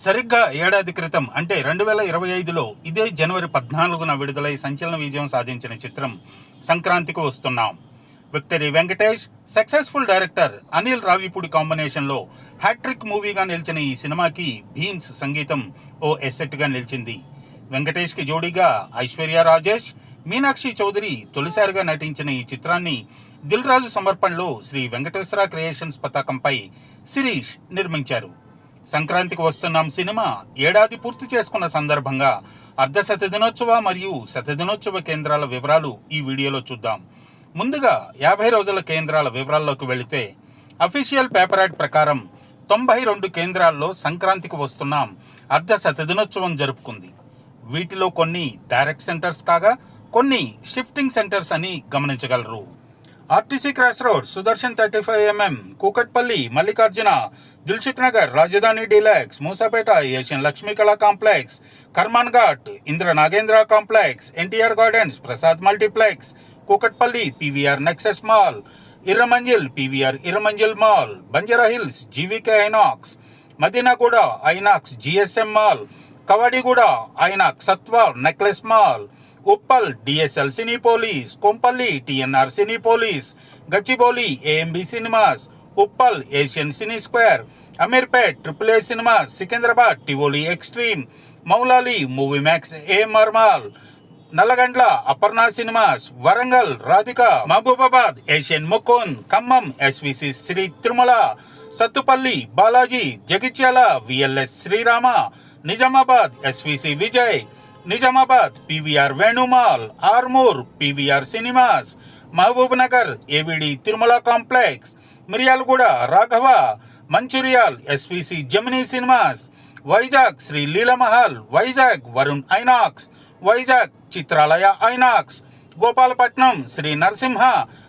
సరిగ్గా ఏడాది క్రితం అంటే 2025లో ఇదే జనవరి 14న విడుదలై సంచలన విజయం సాధించిన చిత్రం సంక్రాంతికి వస్తున్నాం. Victory Venkatesh, successful director Anil Ravipudi కాంబినేషన్లో హ్యాట్రిక్ మూవీగా నిలిచిన ఈ సినిమాకి భీమ్స్ సంగీతం ఓ ఎసెట్గా నిలిచింది. వెంకటేష్కి జోడీగా ఐశ్వర్య రాజేష్, మీనాక్షి చౌదరి తొలిసారిగా నటించిన ఈ చిత్రాన్ని దిల్ రాజు సమర్పణలో శ్రీ వెంకటేశ్వర క్రియేషన్స్ పతాకంపై శిరీష్ నిర్మించారు. సంక్రాంతికి వస్తున్నాం సినిమా ఏడాది పూర్తి చేసుకున్న సందర్భంగా అర్ధ శతదినోత్సవ మరియు శతదినోత్సవ కేంద్రాల వివరాలు ఈ వీడియోలో చూద్దాం. ముందుగా 50 రోజుల కేంద్రాల వివరాల్లోకి వెళితే అఫీషియల్ పేపర్ యాడ్ ప్రకారం 92 కేంద్రాల్లో సంక్రాంతికి వస్తున్నాం అర్ధ శతదినోత్సవం జరుపుకుంది. వీటిలో కొన్ని డైరెక్ట్ సెంటర్స్ కాగా కొన్ని షిఫ్టింగ్ సెంటర్స్ అని గమనించగలరు. RTC Cross Road, Sudarshan 35mm, Kukatpally, Mallikarjuna, Dilsukh Nagar, Rajdhani Deluxe, Moosapet, Asian Lakshmi Kala Complex, Karman Ghat, Indra Nagendra Complex, NTR Gardens, Prasad Multiplex, Kukatpally, PVR Nexus Mall, Erramanzil, PVR Erramanzil Mall, Banjara Hills, GVK Inox, Madinaguda Inox GSM Mall, Kavadiguda Inox Satva Necklace Mall, Uppal DSL Cinepolis, Kompally TNR Cinepolis, Gachibowli AMB Cinemas, Uppal Asian Cine Square, Ameerpet AAA Cinemas, Secunderabad Tivoli Xtreme, Moula Ali movie Max AMR Mall, Nallagandla Aparna Cinemas, Warangal Radhika, Mahabubabad Asian Mukund, Khammam SVC Sri Tirumala, Sathupalli Balaji, Jagtial VLS Srirama, Nizamabad SVC Vijay, Nizamabad PVR Venu Mall, Armoor PVR Cinemas, Mahabub Nagar AVD Tirumala Complex, Miryalaguda Raghava, Mancherial SVC Gemini Cinemas, Vizag Sri Leelamahal, Vizag Varun Inox, Vizag Chitralaya Inox, Gopalapatnam Sri Narasimha,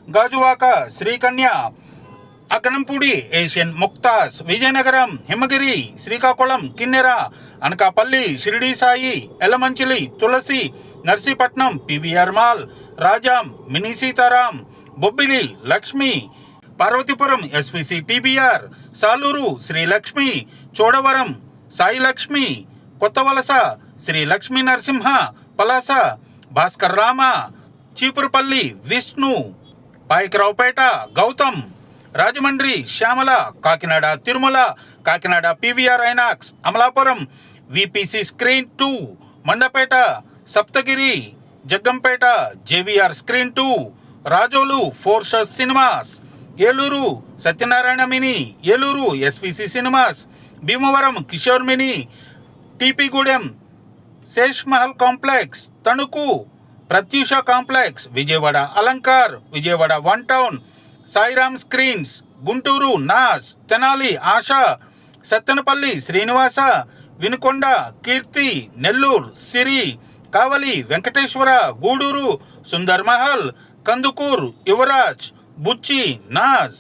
Gajuwaka Srikanya, Aganampudi Asian Muktas, Vizianagaram Himagiri, Srikakulam Kinnera, Anakapalli Shirdi Sai, Elamanchili Tulasi, Narsipatnam PVR mall, Rajam Mini Seetharam, Bobbili Lakshmi, Parvathipuram SVC TBR, Saluru Srilakshmi, Chodavaram Sai Lakshmi, Kothavalasa Sri Lakshmi Narasimha, Palasa Bhaskar Rama, Cheepurupalli Vishnu, Payakaraopeta Gautam, Rajahmundry Shyamala, Kakinada Tirumala, Kakinada PVR Inox, Amalapuram VPC Screen 2, Mandapeta Saptagiri, Jaggampeta JVR Screen 2, Razole ఫోర్షస్ Cinemas, Eluru Satyanarayana Mini, Eluru SVC Cinemas, Bhimavaram Kishore Mini, TP Gudem Sesh Mahal Complex, Tanuku Pratyusha Complex, Vijayawada Alankar, Vijayawada One Town Sairam Screens, Guntur Naaz, Tenali ASHA, Sattenapalli Srinivasa, Vinukonda Keerthi, Nellore Siri, Kavali Venkateswara, Gudur Sundar Mahal, Kandukur Yuvaraj, Buchi Naaz,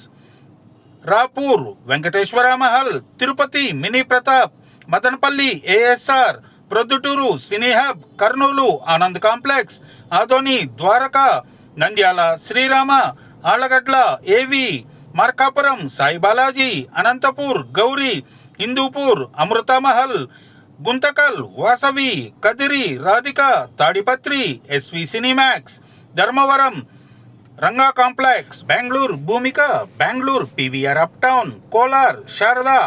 Rapur Venkateswara Mahal, Tirupati Mini Pratap, Madanapalle ASR, Proddatur Cine Hub, Kurnool Anand Complex, Adoni Dwaraka, Nandyal Srirama, Allagadda AV, Markapuram Sai Balaji, Anantapur Gowri, Hindupur Amruthamahal, Guntakal Vasavi, Kadiri Radhika, Tadipatri SV Cinemax, Dharmavaram Ranga Complex, Bengaluru Bhoomika, Bengaluru PVR Uptown, Kolar Sharada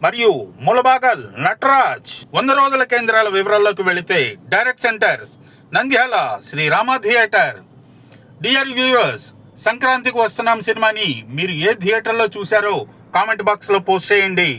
మరియు ములబాగల్ నటరాజ్. 100 రోజుల కేంద్రాల వివరాల్లోకి వెళితే direct centres Nandyal Srirama theatre. Dear viewers, సంక్రాంతికి వస్తున్నాం సినిమాని మీరు ఏ థియేటర్లో చూశారో కామెంట్ బాక్స్లో పోస్ట్ చేయండి.